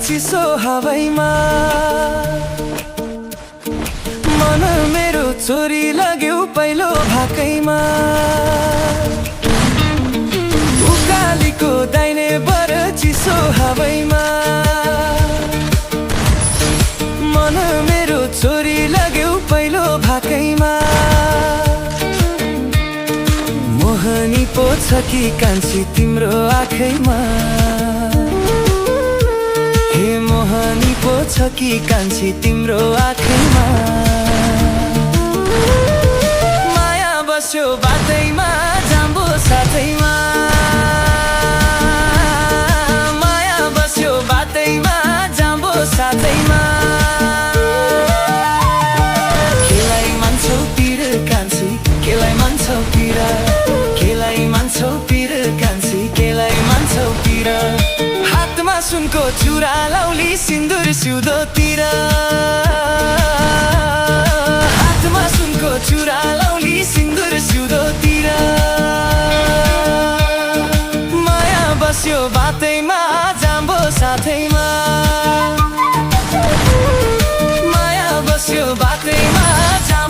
चिसो हवाईमा मन मेरो चोरी लाग्यो पहिलो भाकैमा उकालीको दाहिने बर चिसो हवाईमा मन मेरो चोरी लाग्यो पहिलो भाकैमा मोहनी पो छ कि कान्छी तिम्रो आँखैमा हे मोहनी पो छ कि कान्छी तिम्रो आँखैमा माया बस्यो बाटैमा जाम्बो साथैमा माया बस्यो बाटैमा जाम्बो साथैमा केलाई मान्छौ पिर कान्छी केलाई मान्छौ पिर केलाई मान्छौ पिर कान्छी केलाई मान्छौ पिर हातमा सुनको चुरा लाउली सिन्दुर सिउँदोतिर हातमा सुनको चुरा लाउली सिन्दुर सिउँदोतिर